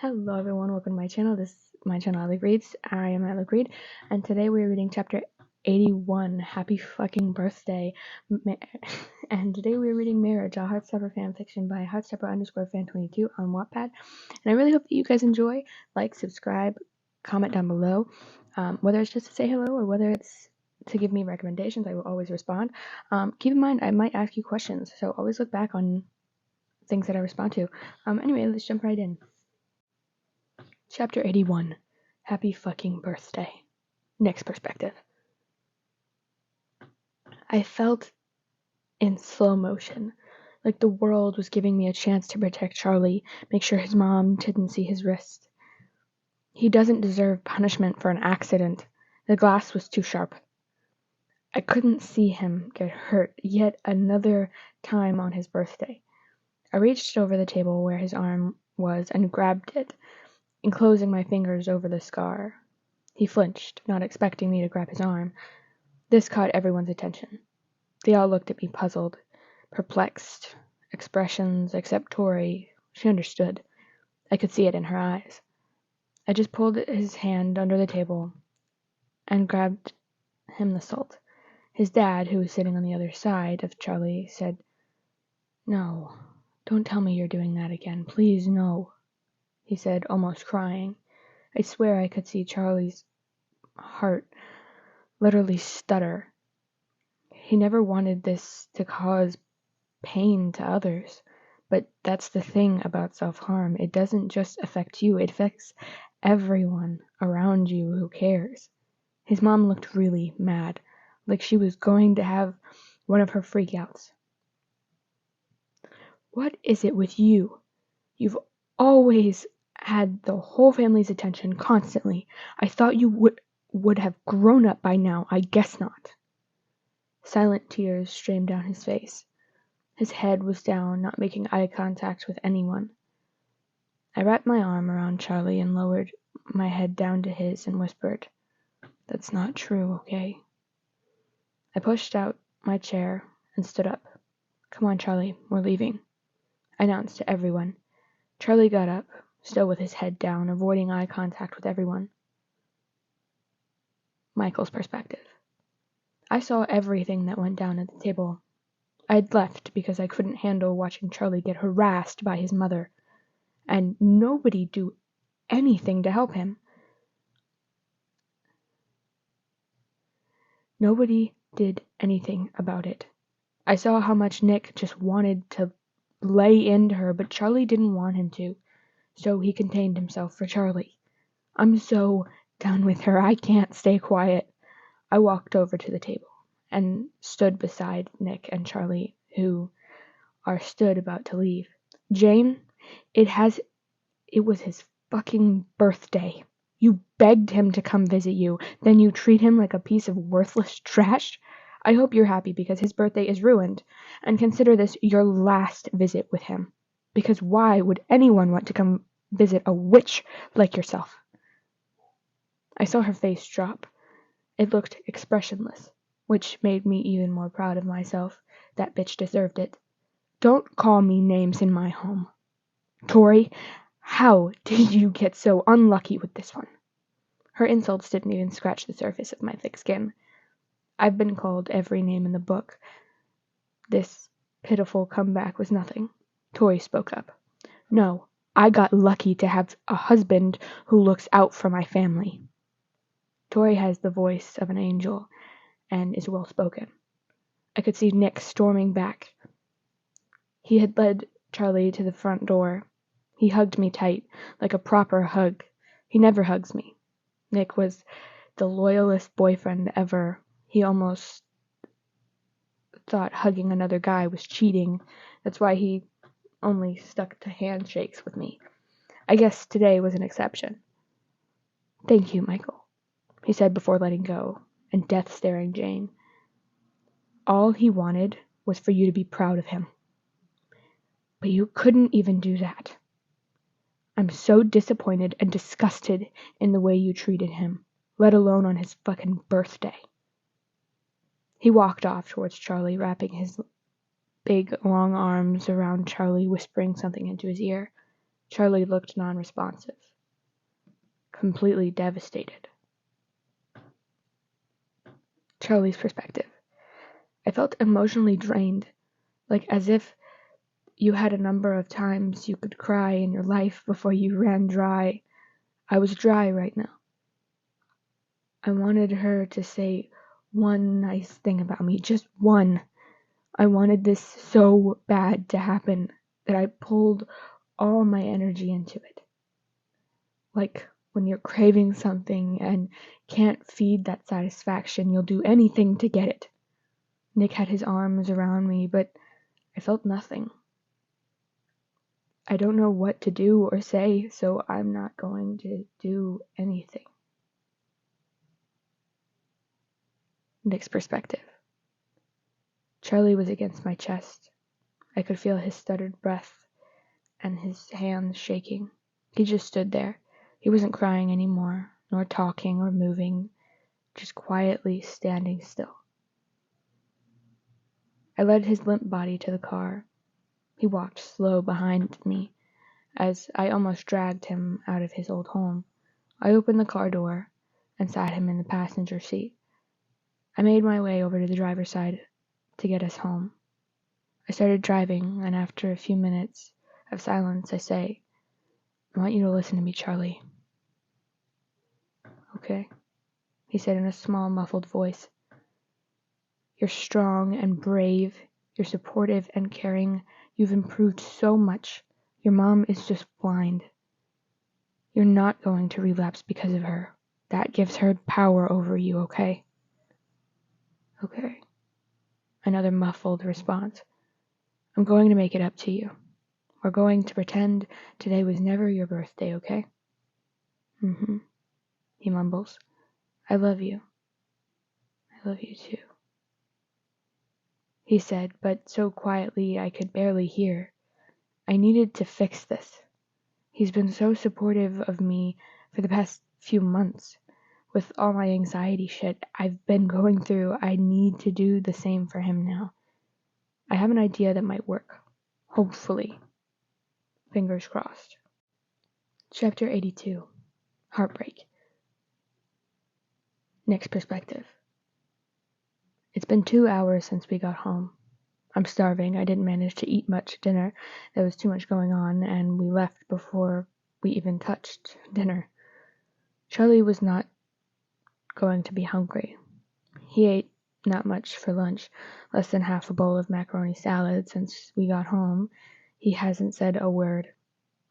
Hello everyone, welcome to my channel. This is my channel, Alec Reads. I am Alec Reed, and today we're reading chapter 81, Happy Fucking Birthday. And today we're reading Marriage, a heartstopper fanfiction by heartstopper_fan22 on Wattpad. And I really hope that you guys enjoy. Like, subscribe, comment down below. Whether it's just to say hello or whether it's to give me recommendations, I will always respond. Keep in mind, I might ask you questions, so always look back on things that I respond to. Anyway, let's jump right in. Chapter 81, Happy Fucking Birthday. Nick's perspective. I felt in slow motion, like the world was giving me a chance to protect Charlie, make sure his mom didn't see his wrist. He doesn't deserve punishment for an accident. The glass was too sharp. I couldn't see him get hurt yet another time on his birthday. I reached over the table where his arm was and grabbed it, enclosing my fingers over the scar. He flinched, not expecting me to grab his arm. This caught everyone's attention. They all looked at me puzzled, perplexed, expressions except Tori. She understood. I could see it in her eyes. I just pulled his hand under the table and grabbed him the salt. His dad, who was sitting on the other side of Charlie, said, "No, don't tell me you're doing that again. Please, no," he said, almost crying. I swear I could see Charlie's heart literally stutter. He never wanted this to cause pain to others, but that's the thing about self-harm. It doesn't just affect you, it affects everyone around you who cares. His mom looked really mad, like she was going to have one of her freakouts. "What is it with you? You've always had the whole family's attention constantly. I thought you would have grown up by now. I guess not." Silent tears streamed down his face. His head was down, not making eye contact with anyone. I wrapped my arm around Charlie and lowered my head down to his and whispered, "That's not true, okay?" I pushed out my chair and stood up. "Come on, Charlie, we're leaving," I announced to everyone. Charlie got up, still with his head down, avoiding eye contact with everyone. Michael's perspective. I saw everything that went down at the table. I'd left because I couldn't handle watching Charlie get harassed by his mother, and nobody do anything to help him. Nobody did anything about it. I saw how much Nick just wanted to lay into her, but Charlie didn't want him to, so he contained himself for Charlie. I'm so done with her, I can't stay quiet. I walked over to the table and stood beside Nick and Charlie, who stood about to leave. "Jane, it was his fucking birthday. You begged him to come visit you, then you treat him like a piece of worthless trash. I hope you're happy because his birthday is ruined, and consider this your last visit with him. Because why would anyone want to come visit a witch like yourself?" I saw her face drop. It looked expressionless, which made me even more proud of myself. That bitch deserved it. "Don't call me names in my home. Tori, how did you get so unlucky with this one?" Her insults didn't even scratch the surface of my thick skin. I've been called every name in the book. This pitiful comeback was nothing. Tori spoke up. "No, I got lucky to have a husband who looks out for my family." Tori has the voice of an angel and is well spoken. I could see Nick storming back. He had led Charlie to the front door. He hugged me tight, like a proper hug. He never hugs me. Nick was the loyalest boyfriend ever. He almost thought hugging another guy was cheating. That's why he only stuck to handshakes with me. I guess today was an exception. "Thank you, Michael," he said before letting go, and death staring Jane. "All he wanted was for you to be proud of him. But you couldn't even do that. I'm so disappointed and disgusted in the way you treated him, let alone on his fucking birthday." He walked off towards Charlie, wrapping his big, long arms around Charlie, whispering something into his ear. Charlie looked non-responsive, completely devastated. Charlie's perspective. I felt emotionally drained, like as if you had a number of times you could cry in your life before you ran dry. I was dry right now. I wanted her to say one nice thing about me, just one. I wanted this so bad to happen that I pulled all my energy into it. Like when you're craving something and can't feed that satisfaction, you'll do anything to get it. Nick had his arms around me, but I felt nothing. I don't know what to do or say, so I'm not going to do anything. Nick's perspective. Charlie was against my chest. I could feel his stuttered breath and his hands shaking. He just stood there. He wasn't crying anymore, nor talking or moving, just quietly standing still. I led his limp body to the car. He walked slow behind me as I almost dragged him out of his old home. I opened the car door and sat him in the passenger seat. I made my way over to the driver's side to get us home. I started driving, and after a few minutes of silence, I say, "I want you to listen to me, Charlie." "Okay," he said in a small, muffled voice. "You're strong and brave. You're supportive and caring. You've improved so much. Your mom is just blind. You're not going to relapse because of her. That gives her power over you, okay?" "Okay." Another muffled response. "I'm going to make it up to you. We're going to pretend today was never your birthday, okay?" "Mm-hmm," he mumbles. "I love you. I love you too," he said, but so quietly I could barely hear. I needed to fix this. He's been so supportive of me for the past few months. With all my anxiety shit I've been going through, I need to do the same for him now. I have an idea that might work. Hopefully. Fingers crossed. Chapter 82. Heartbreak. Nick's perspective. It's been 2 hours since we got home. I'm starving. I didn't manage to eat much dinner. There was too much going on, and we left before we even touched dinner. Charlie was not going to be hungry. He ate not much for lunch, less than half a bowl of macaroni salad since we got home. He hasn't said a word.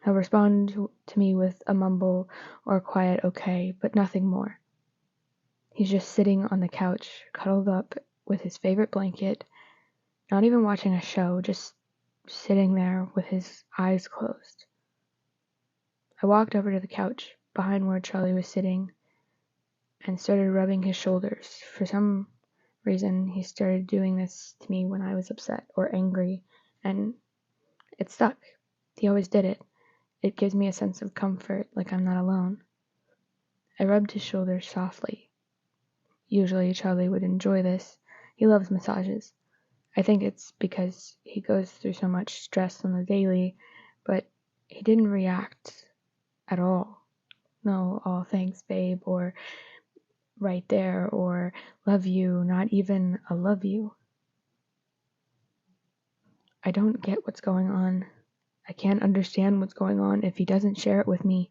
He'll respond to me with a mumble or a quiet okay, but nothing more. He's just sitting on the couch, cuddled up with his favorite blanket, not even watching a show, just sitting there with his eyes closed. I walked over to the couch, behind where Charlie was sitting, and started rubbing his shoulders. For some reason, he started doing this to me when I was upset or angry, and it stuck. He always did it. It gives me a sense of comfort, like I'm not alone. I rubbed his shoulders softly. Usually Charlie would enjoy this. He loves massages. I think it's because he goes through so much stress on the daily, but he didn't react at all. No, "oh, thanks, babe," or "right there," or "love you," not even a "love you." I don't get what's going on. I can't understand what's going on if he doesn't share it with me.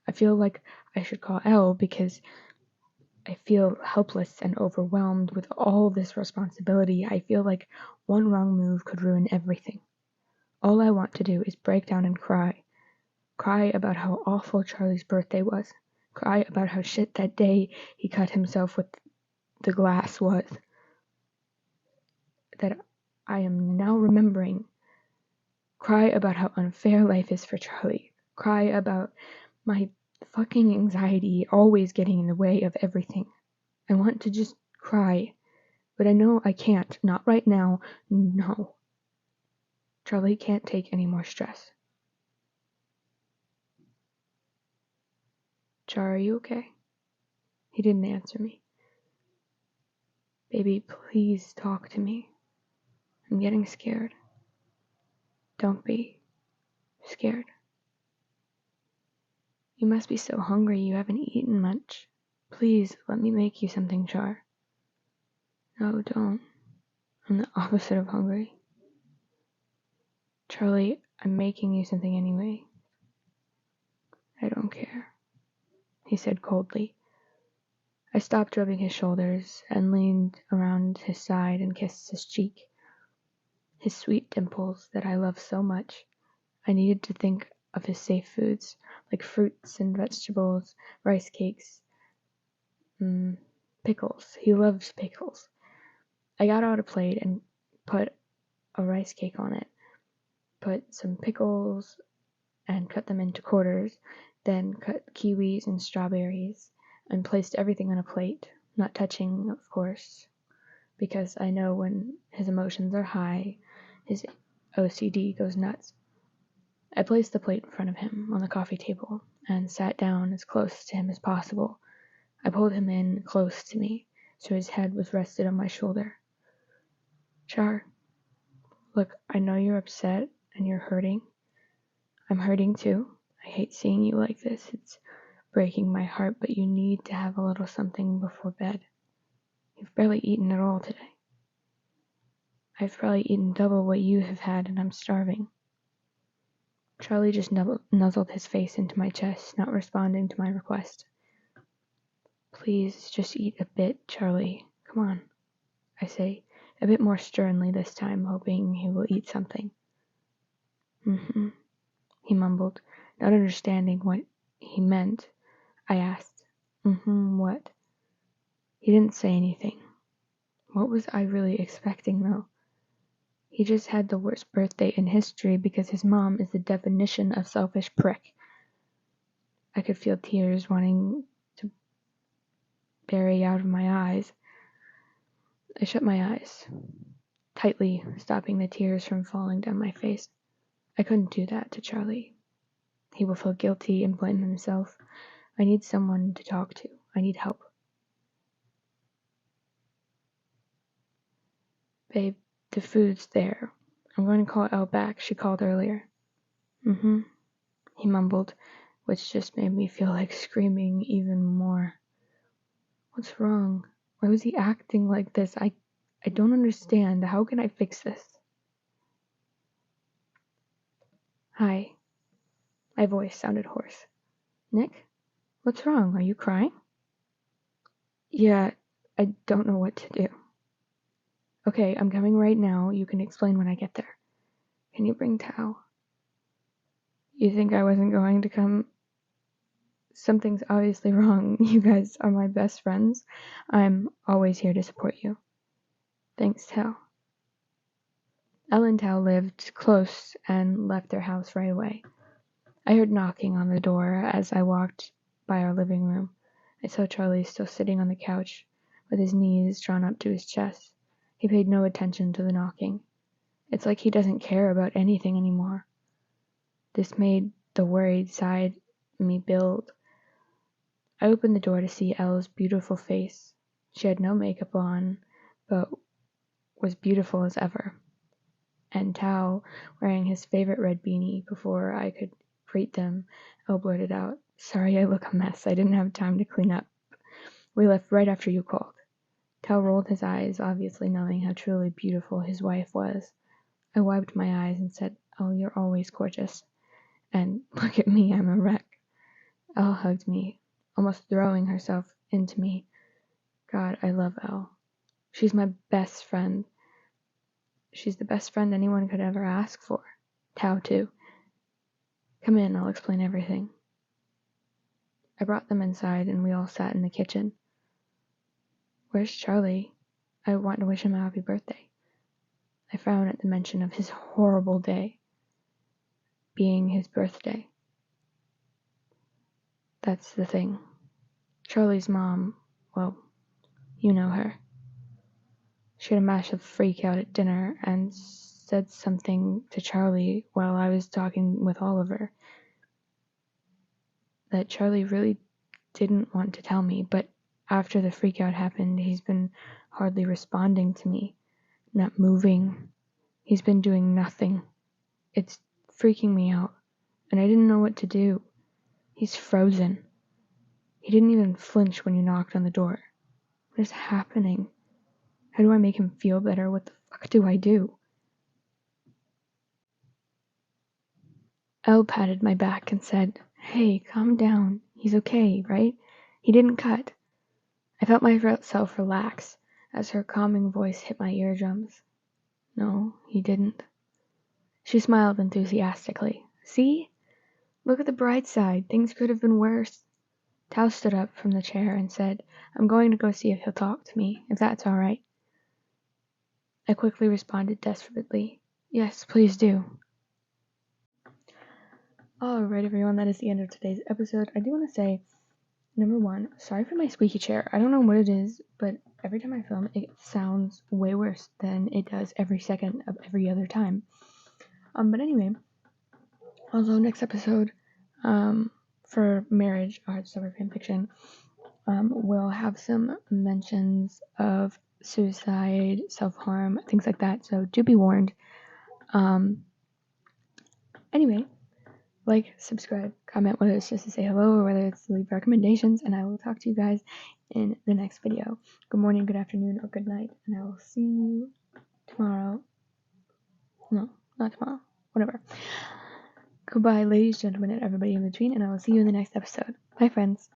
I feel like I should call Elle because I feel helpless and overwhelmed with all this responsibility. I feel like one wrong move could ruin everything. All I want to do is break down and cry. Cry about how awful Charlie's birthday was. Cry about how shit that day he cut himself with the glass was. That I am now remembering. Cry about how unfair life is for Charlie. Cry about my fucking anxiety always getting in the way of everything. I want to just cry, but I know I can't. Not right now. No. Charlie can't take any more stress. "Char, are you okay?" He didn't answer me. "Baby, please talk to me. I'm getting scared." "Don't be scared. You must be so hungry you haven't eaten much. Please, let me make you something, Char. No, don't. I'm the opposite of hungry. Charlie, I'm making you something anyway. I don't care, he said coldly. I stopped rubbing his shoulders and leaned around his side and kissed his cheek. His sweet dimples that I love so much. I needed to think of his safe foods, like fruits and vegetables, rice cakes, pickles. He loves pickles. I got out a plate and put a rice cake on it, put some pickles and cut them into quarters, then cut kiwis and strawberries, and placed everything on a plate, not touching, of course, because I know when his emotions are high, his OCD goes nuts. I placed the plate in front of him on the coffee table and sat down as close to him as possible. I pulled him in close to me, so his head was rested on my shoulder. Char, look, I know you're upset and you're hurting. I'm hurting too. I hate seeing you like this. It's breaking my heart, but you need to have a little something before bed. You've barely eaten at all today. I've probably eaten double what you have had, and I'm starving. Charlie just nuzzled his face into my chest, not responding to my request. Please, just eat a bit, Charlie. Come on, I say, a bit more sternly this time, hoping he will eat something. He mumbled, not understanding what he meant. I asked, what? He didn't say anything. What was I really expecting, though? He just had the worst birthday in history because his mom is the definition of selfish prick. I could feel tears wanting to bury out of my eyes. I shut my eyes tightly, stopping the tears from falling down my face. I couldn't do that to Charlie. He will feel guilty and blame himself. I need someone to talk to. I need help. Babe, the food's there. I'm going to call Elle back. She called earlier. He mumbled, which just made me feel like screaming even more. What's wrong? Why was he acting like this? I don't understand. How can I fix this? Hi. My voice sounded hoarse. Nick? What's wrong? Are you crying? Yeah, I don't know what to do. Okay, I'm coming right now. You can explain when I get there. Can you bring Tao? You think I wasn't going to come? Something's obviously wrong. You guys are my best friends. I'm always here to support you. Thanks, Tao. Elle and Tao lived close and left their house right away. I heard knocking on the door as I walked by our living room. I saw Charlie still sitting on the couch with his knees drawn up to his chest. He paid no attention to the knocking. It's like he doesn't care about anything anymore. This made the worried side of me build. I opened the door to see Elle's beautiful face. She had no makeup on, but was beautiful as ever. And Tao, wearing his favorite red beanie. Before I could greet them, Elle blurted out, "Sorry I look a mess. I didn't have time to clean up. We left right after you called." Tao rolled his eyes, obviously knowing how truly beautiful his wife was. I wiped my eyes and said, "Oh, you're always gorgeous. And look at me, I'm a wreck." Elle hugged me, almost throwing herself into me. God, I love Elle. She's my best friend. She's the best friend anyone could ever ask for. Tao, too. Come in, I'll explain everything. I brought them inside and we all sat in the kitchen. Where's Charlie? I want to wish him a happy birthday. I frowned at the mention of his horrible day being his birthday. That's the thing. Charlie's mom, well, you know her. She had a massive freak out at dinner and said something to Charlie while I was talking with Oliver that Charlie really didn't want to tell me, but after the freak out happened, he's been hardly responding to me, not moving. He's been doing nothing. It's freaking me out, and I didn't know what to do. He's frozen. He didn't even flinch when you knocked on the door. What is happening? How do I make him feel better? What the fuck do I do? Elle patted my back and said, "Hey, calm down. He's okay, right? He didn't cut." I felt myself relax as her calming voice hit my eardrums. "No, he didn't." She smiled enthusiastically. "See? Look at the bright side. Things could have been worse." Tao stood up from the chair and said, "I'm going to go see if he'll talk to me, if that's all right." I quickly responded desperately, "Yes, please do." Alright everyone, that is the end of today's episode. I do want to say, number one, sorry for my squeaky chair. I don't know what it is, but every time I film, it sounds way worse than it does every second of every other time. But anyway, also next episode, for Marriage, a Heartstopper fanfiction, we'll have some mentions of suicide, self-harm, things like that, so do be warned. Anyway, like, subscribe, comment, whether it's just to say hello or whether it's to leave recommendations, and I will talk to you guys in the next video. Good morning, good afternoon, or good night, and I will see you tomorrow. No, not tomorrow. Whatever. Goodbye, ladies, gentlemen, and everybody in between, and I will see you in the next episode. Bye, friends.